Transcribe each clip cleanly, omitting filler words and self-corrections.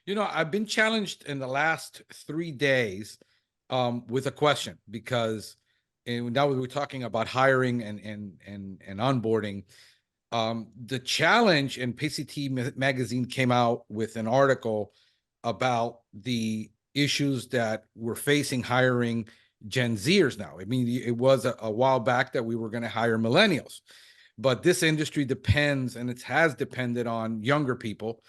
I've been challenged in the last 3 days with a question because now we're talking about hiring and onboarding. The challenge, and PCT magazine came out with an article about the issues that we're facing hiring Gen Zers now. I mean, it was a while back that we were going to hire millennials, but this industry depends, and it has depended on younger people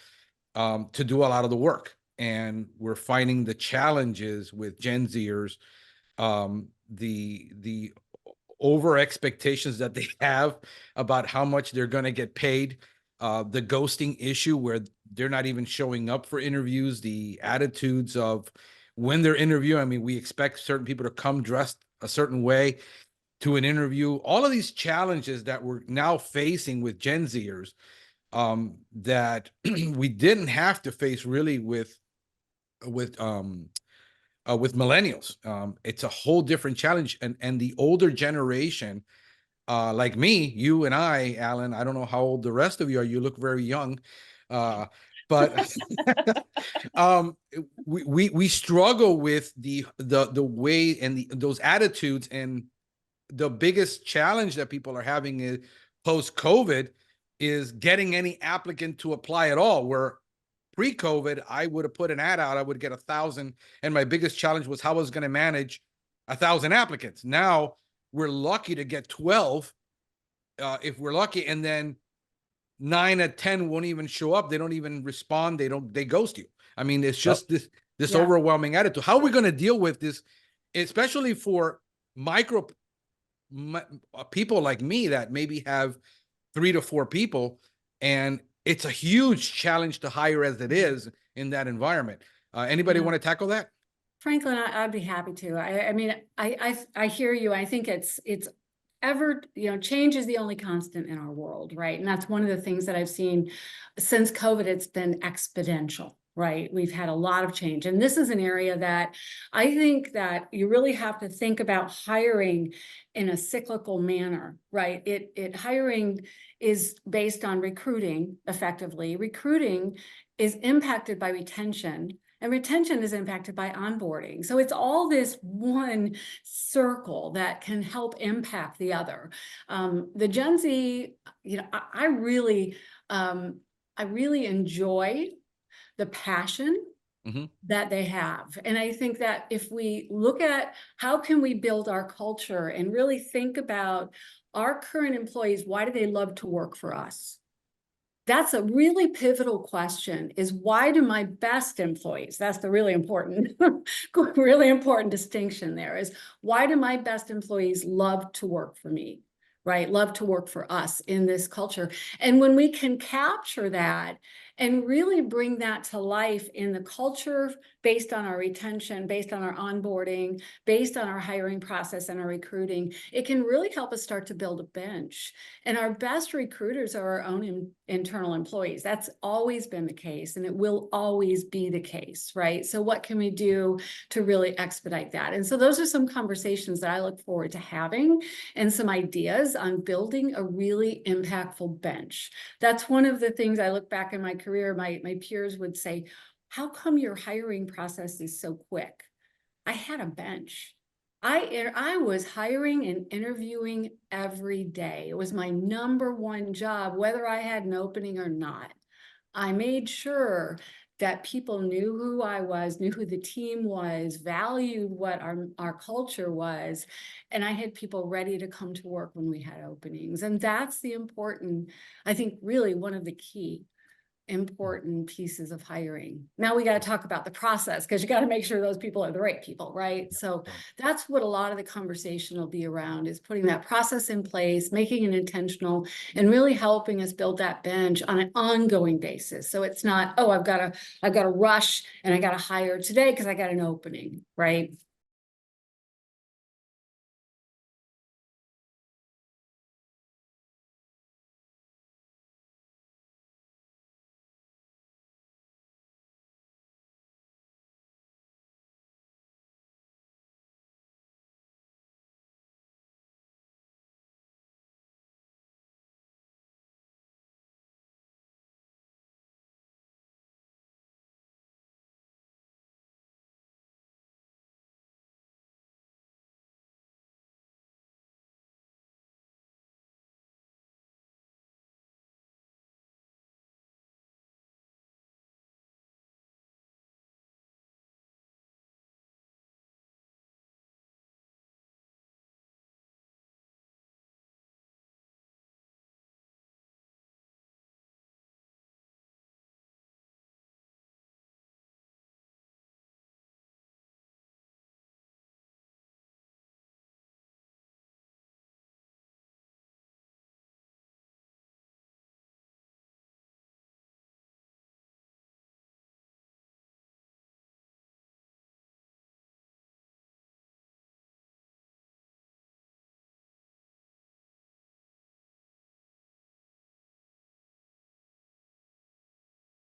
to do a lot of the work. And we're finding the challenges with Gen Zers, the over expectations that they have about how much they're going to get paid, the ghosting issue where they're not even showing up for interviews, the attitudes of when they're interviewing. I mean, we expect certain people to come dressed a certain way to an interview. All of these challenges that we're now facing with Gen Zers that we didn't have to face really with millennials. It's a whole different challenge, and the older generation, like me, you and I, Alan. I don't know how old the rest of you are. You look very young, but we struggle with the way and those attitudes, and the biggest challenge that people are having is post-COVID is getting any applicant to apply at all. Where pre-COVID, I would have put an ad out, I would get 1,000, and my biggest challenge was how I was going to manage 1,000 applicants. Now we're lucky to get 12, if we're lucky, and then 9 at 10 won't even show up. They don't even respond. They ghost you. I mean, it's just this overwhelming attitude. How are we going to deal with this, especially for people like me that maybe have 3 to 4 people, and it's a huge challenge to hire as it is in that environment. Anybody want to tackle that? Franklin, I'd be happy to. I mean, I hear you. I think it's ever, change is the only constant in our world, right? And that's one of the things that I've seen since COVID. It's been exponential, right? We've had a lot of change. And this is an area that I think that you really have to think about hiring in a cyclical manner, right? Hiring is based on recruiting effectively. Recruiting is impacted by retention, and retention is impacted by onboarding. So it's all this one circle that can help impact the other. The Gen Z, I really enjoy the passion that they have. And I think that if we look at how can we build our culture and really think about our current employees, why do they love to work for us? That's a really pivotal question, is why do my best employees, that's the really important distinction there, is why do my best employees love to work for me, right? Love to work for us in this culture. And when we can capture that and really bring that to life in the culture based on our retention, based on our onboarding, based on our hiring process and our recruiting, it can really help us start to build a bench. And our best recruiters are our own internal employees. That's always been the case, and it will always be the case, right? So what can we do to really expedite that? And so those are some conversations that I look forward to having, and some ideas on building a really impactful bench. That's one of the things I look back in my career, my peers would say, how come your hiring process is so quick? I had a bench. I was hiring and interviewing every day. It was my number one job, whether I had an opening or not. I made sure that people knew who I was, knew who the team was, valued what our culture was. And I had people ready to come to work when we had openings. And that's the important, I think, really one of the key important pieces of hiring. Now we got to talk about the process, because you got to make sure those people are the right people, right? So that's what a lot of the conversation will be around, is putting that process in place, making it intentional, and really helping us build that bench on an ongoing basis. So it's not, oh, I've got to rush and I got to hire today because I got an opening, right?